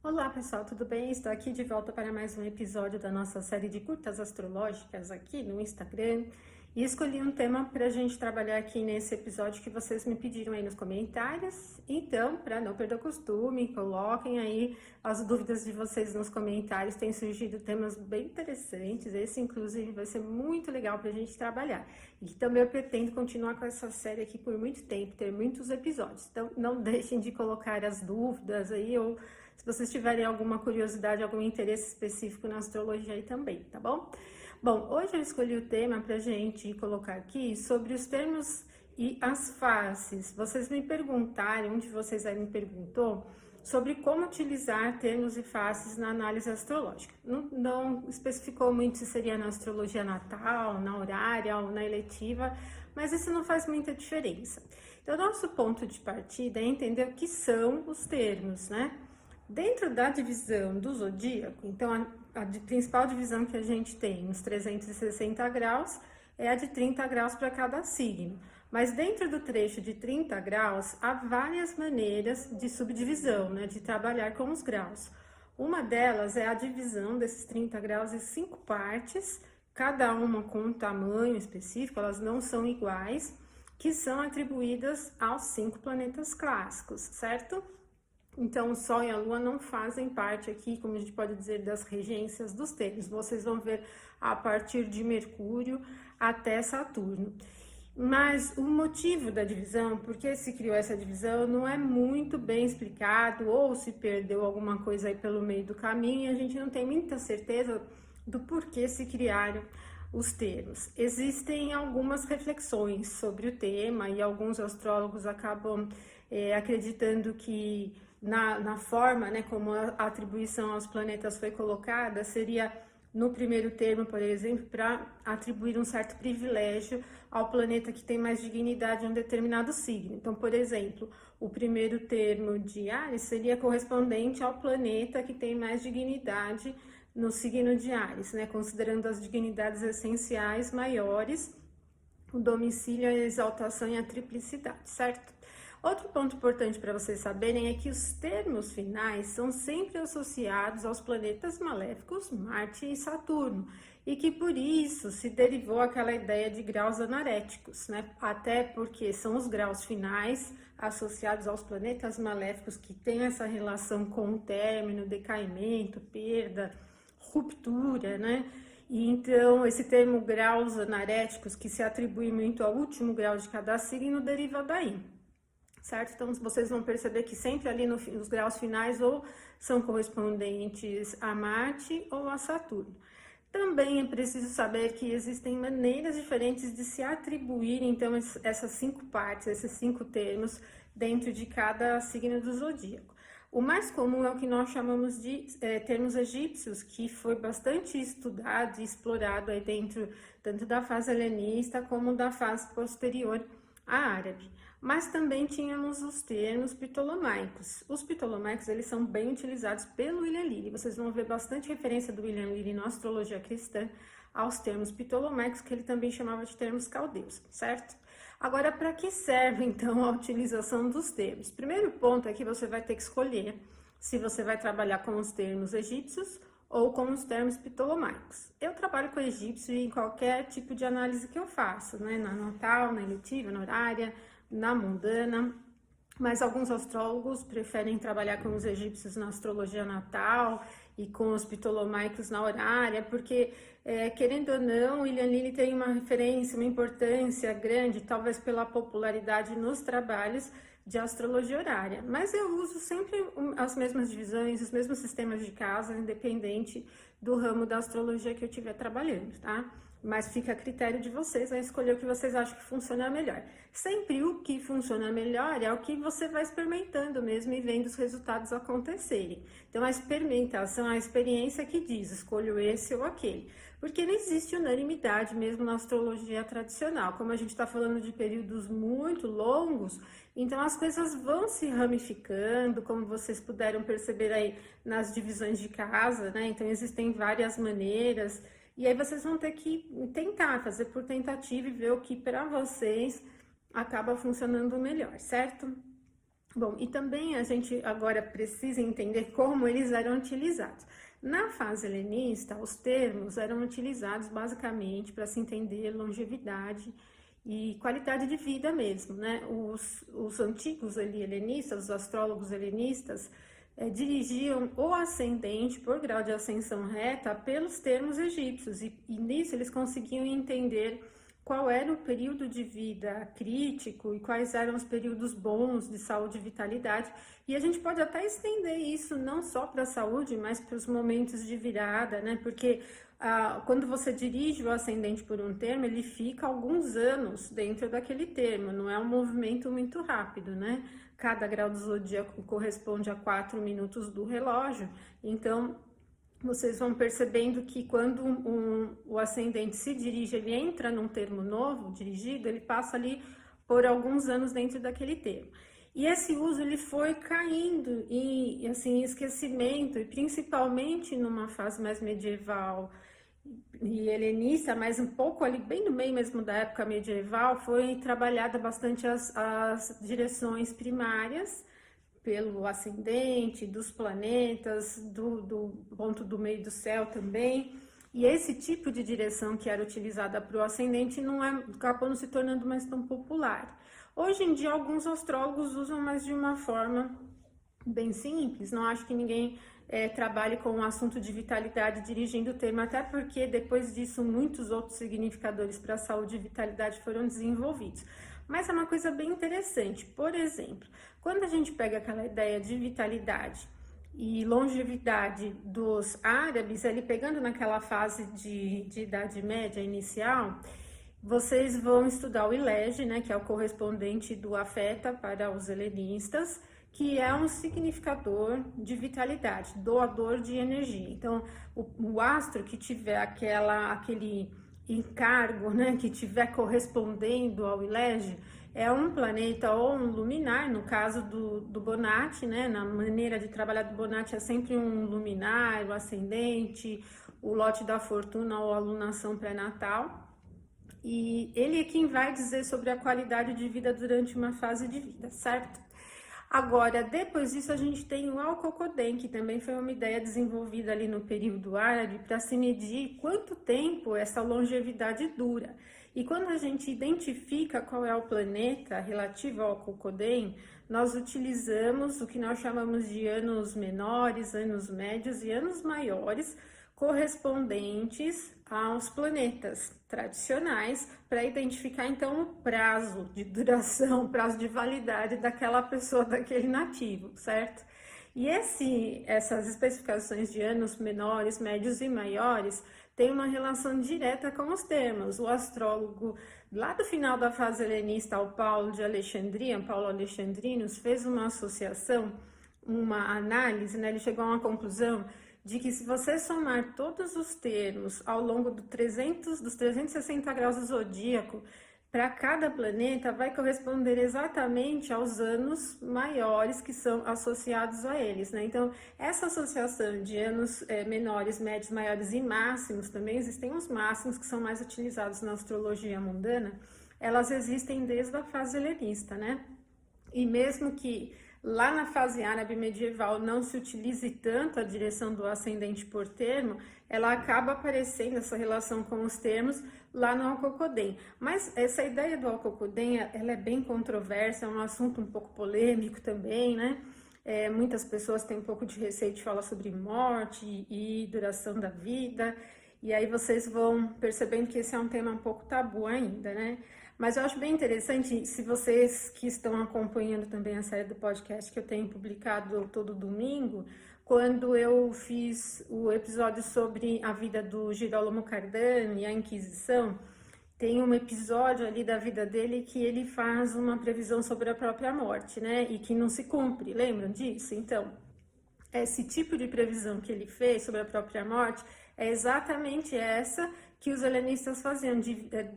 Olá pessoal, tudo bem? Estou aqui de volta para mais um episódio da nossa série de curtas astrológicas aqui no Instagram e escolhi um tema para a gente trabalhar aqui nesse episódio que vocês me pediram aí nos comentários. Então, para não perder o costume, coloquem aí as dúvidas de vocês nos comentários. Tem surgido temas bem interessantes, esse inclusive vai ser muito legal para a gente trabalhar. E também eu pretendo continuar com essa série aqui por muito tempo, ter muitos episódios. Então, não deixem de colocar as dúvidas aí ou se vocês tiverem alguma curiosidade, algum interesse específico na astrologia aí também, tá bom? Bom, hoje eu escolhi o tema pra gente colocar aqui sobre os termos e as faces. Vocês me perguntaram, um de vocês aí me perguntou sobre como utilizar termos e faces na análise astrológica. Não especificou muito se seria na astrologia natal, na horária ou na eletiva, mas isso não faz muita diferença. Então, nosso ponto de partida é entender o que são os termos, né? Dentro da divisão do zodíaco, então a principal divisão que a gente tem nos 360 graus é a de 30 graus para cada signo. Mas dentro do trecho de 30 graus, há várias maneiras de subdivisão, né, de trabalhar com os graus. Uma delas é a divisão desses 30 graus em 5 partes, cada uma com um tamanho específico, elas não são iguais, que são atribuídas aos 5 planetas clássicos, certo? Então, o Sol e a Lua não fazem parte aqui, como a gente pode dizer, das regências dos termos. Vocês vão ver a partir de Mercúrio até Saturno. Mas o motivo da divisão, por que se criou essa divisão, não é muito bem explicado, ou se perdeu alguma coisa aí pelo meio do caminho, e a gente não tem muita certeza do porquê se criaram os termos. Existem algumas reflexões sobre o tema, e alguns astrólogos acabam acreditando que na forma, né, como a atribuição aos planetas foi colocada, seria no primeiro termo, por exemplo, para atribuir um certo privilégio ao planeta que tem mais dignidade em um determinado signo. Então, por exemplo, o primeiro termo de Áries seria correspondente ao planeta que tem mais dignidade no signo de Áries, né, considerando as dignidades essenciais maiores, o domicílio, a exaltação e a triplicidade, certo? Outro ponto importante para vocês saberem é que os termos finais são sempre associados aos planetas maléficos Marte e Saturno, e que por isso se derivou aquela ideia de graus anaréticos, né? Até porque são os graus finais associados aos planetas maléficos que têm essa relação com o término, decaimento, perda, ruptura, né? E então, esse termo graus anaréticos, que se atribui muito ao último grau de cada signo, deriva daí, certo? Então, vocês vão perceber que sempre ali nos graus finais ou são correspondentes a Marte ou a Saturno. Também é preciso saber que existem maneiras diferentes de se atribuir, então, essas 5 partes, esses 5 termos, dentro de cada signo do zodíaco. O mais comum é o que nós chamamos de termos egípcios, que foi bastante estudado e explorado aí dentro tanto da fase helenista como da fase posterior à árabe. Mas também tínhamos os termos ptolomaicos. Os ptolomaicos, eles são bem utilizados pelo William Lilly. Vocês vão ver bastante referência do William Lilly na astrologia cristã aos termos ptolomaicos, que ele também chamava de termos caldeus, certo? Agora, para que serve, então, a utilização dos termos? Primeiro ponto é que você vai ter que escolher se você vai trabalhar com os termos egípcios ou com os termos ptolomaicos. Eu trabalho com egípcio em qualquer tipo de análise que eu faço, né? Na natal, na eletiva, na horária, na mundana, mas alguns astrólogos preferem trabalhar com os egípcios na astrologia natal e com os ptolomaicos na horária, porque, querendo ou não, William Lilly tem uma referência, uma importância grande, talvez pela popularidade nos trabalhos de astrologia horária. Mas eu uso sempre as mesmas divisões, os mesmos sistemas de casa, independente do ramo da astrologia que eu estiver trabalhando, tá? Mas fica a critério de vocês a escolher o que vocês acham que funciona melhor. Sempre o que funciona melhor é o que você vai experimentando mesmo e vendo os resultados acontecerem. Então, a experimentação, a experiência que diz, escolho esse ou aquele. Porque não existe unanimidade mesmo na astrologia tradicional. Como a gente está falando de períodos muito longos, então as coisas vão se ramificando, como vocês puderam perceber aí nas divisões de casa, né? Então, existem várias maneiras. E aí vocês vão ter que tentar fazer por tentativa e ver o que para vocês acaba funcionando melhor, certo? Bom, e também a gente agora precisa entender como eles eram utilizados. Na fase helenista, os termos eram utilizados basicamente para se entender longevidade e qualidade de vida mesmo, né? Os antigos helenistas, os astrólogos helenistas, dirigiam o ascendente por grau de ascensão reta pelos termos egípcios, e nisso eles conseguiam entender qual era o período de vida crítico e quais eram os períodos bons de saúde e vitalidade. E a gente pode até estender isso não só para a saúde, mas para os momentos de virada, né? Porque quando você dirige o ascendente por um termo, ele fica alguns anos dentro daquele termo, não é um movimento muito rápido, né? Cada grau do zodíaco corresponde a 4 minutos do relógio, então vocês vão percebendo que quando o ascendente se dirige, ele entra num termo novo, dirigido, ele passa ali por alguns anos dentro daquele termo. E esse uso ele foi caindo em assim, esquecimento, e principalmente numa fase mais medieval e helenista, mas um pouco ali, bem no meio mesmo da época medieval, foi trabalhada bastante as direções primárias, pelo ascendente, dos planetas, do ponto do meio do céu também. E esse tipo de direção que era utilizada para o ascendente acabou não se tornando mais tão popular. Hoje em dia, alguns astrólogos usam, mas de uma forma bem simples. Não acho que ninguém trabalhe com o assunto de vitalidade dirigindo o termo, até porque depois disso muitos outros significadores para a saúde e vitalidade foram desenvolvidos. Mas é uma coisa bem interessante. Por exemplo, quando a gente pega aquela ideia de vitalidade e longevidade dos árabes, ele pegando naquela fase de Idade Média inicial, vocês vão estudar o Ilege, né, que é o correspondente do Afeta para os helenistas, que é um significador de vitalidade, doador de energia. Então, o astro que tiver aquele encargo, né, que tiver correspondendo ao Ilege, é um planeta ou um luminar. No caso do Bonatti, né, na maneira de trabalhar do Bonatti é sempre um luminar, o ascendente, o lote da fortuna ou a alunação pré-natal. E ele é quem vai dizer sobre a qualidade de vida durante uma fase de vida, certo? Agora, depois disso, a gente tem o Alcocodem, que também foi uma ideia desenvolvida ali no período árabe para se medir quanto tempo essa longevidade dura. E quando a gente identifica qual é o planeta relativo ao Alcocodem, nós utilizamos o que nós chamamos de anos menores, anos médios e anos maiores, correspondentes aos planetas tradicionais, para identificar então o prazo de duração, prazo de validade daquela pessoa, daquele nativo, certo? E essas especificações de anos menores, médios e maiores têm uma relação direta com os termos. O astrólogo, lá do final da fase helenista, o Paulo Alexandrinos, fez uma associação, uma análise, né? Ele chegou a uma conclusão de que se você somar todos os termos ao longo dos 360 graus do zodíaco, para cada planeta vai corresponder exatamente aos anos maiores que são associados a eles, né? Então, essa associação de anos menores, médios, maiores e máximos, também existem os máximos que são mais utilizados na astrologia mundana, elas existem desde a fase helenista, né? E mesmo que lá na fase árabe medieval não se utilize tanto a direção do ascendente por termo, ela acaba aparecendo, essa relação com os termos, lá no Alcocodem. Mas essa ideia do Alcocodem, ela é bem controversa, é um assunto um pouco polêmico também, né? Muitas pessoas têm um pouco de receio de falar sobre morte e duração da vida, e aí vocês vão percebendo que esse é um tema um pouco tabu ainda, né? Mas eu acho bem interessante, se vocês que estão acompanhando também a série do podcast que eu tenho publicado todo domingo, quando eu fiz o episódio sobre a vida do Girolamo Cardano e a Inquisição, tem um episódio ali da vida dele que ele faz uma previsão sobre a própria morte, né? E que não se cumpre, lembram disso? Então, esse tipo de previsão que ele fez sobre a própria morte é exatamente essa que os helenistas faziam,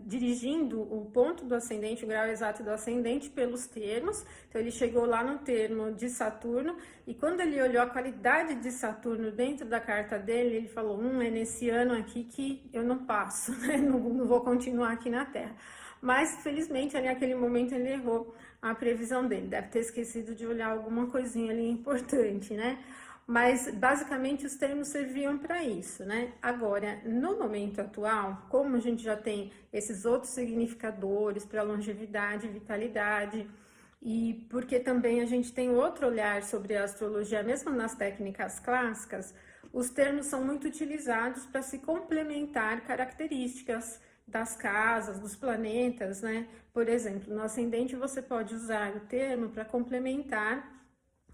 dirigindo o ponto do ascendente, o grau exato do ascendente pelos termos. Então ele chegou lá no termo de Saturno, e quando ele olhou a qualidade de Saturno dentro da carta dele, ele falou, é nesse ano aqui que eu não passo, né? Não vou continuar aqui na Terra. Mas, felizmente, ali naquele momento ele errou a previsão dele. Deve ter esquecido de olhar alguma coisinha ali importante, né? Mas basicamente os termos serviam para isso, né? Agora, no momento atual, como a gente já tem esses outros significadores para longevidade e vitalidade, e porque também a gente tem outro olhar sobre a astrologia, mesmo nas técnicas clássicas, os termos são muito utilizados para se complementar características das casas, dos planetas, né? Por exemplo, no ascendente você pode usar o termo para complementar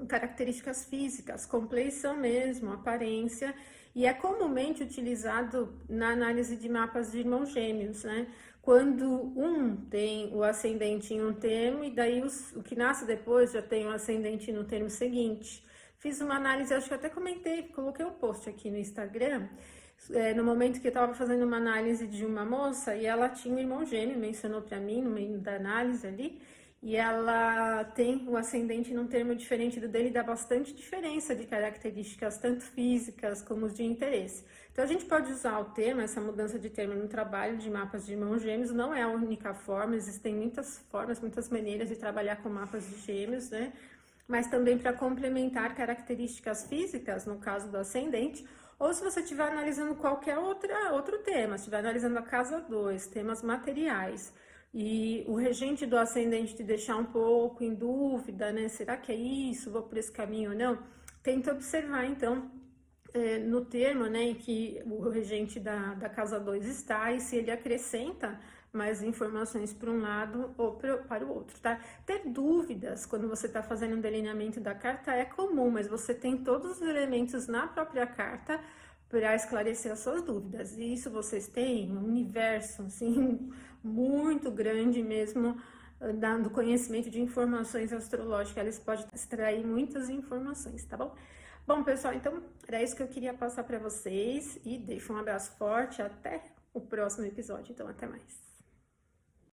características físicas, compleição mesmo, aparência, e é comumente utilizado na análise de mapas de irmãos gêmeos, né? Quando um tem o ascendente em um termo, e daí o que nasce depois já tem o ascendente no termo seguinte. Fiz uma análise, acho que até comentei, coloquei um post aqui no Instagram, no momento que eu estava fazendo uma análise de uma moça, e ela tinha um irmão gêmeo, mencionou para mim no meio da análise ali, e ela tem o ascendente num termo diferente do dele, dá bastante diferença de características, tanto físicas como de interesse. Então, a gente pode usar o termo, essa mudança de termo no trabalho de mapas de irmãos gêmeos, não é a única forma, existem muitas formas, muitas maneiras de trabalhar com mapas de gêmeos, né? Mas também para complementar características físicas, no caso do ascendente, ou se você estiver analisando qualquer outro tema, se estiver analisando a casa 2, temas materiais, e o regente do ascendente te deixar um pouco em dúvida, né? Será que é isso? Vou por esse caminho ou não? Tenta observar, então, no termo, né, em que o regente da casa 2 está e se ele acrescenta mais informações para um lado ou para o outro, tá? Ter dúvidas quando você está fazendo um delineamento da carta é comum, mas você tem todos os elementos na própria carta para esclarecer as suas dúvidas. E isso vocês têm um universo, assim, muito grande mesmo, dando conhecimento de informações astrológicas. Eles podem extrair muitas informações, tá bom? Bom, pessoal, então era isso que eu queria passar para vocês e deixo um abraço forte, até o próximo episódio, então até mais.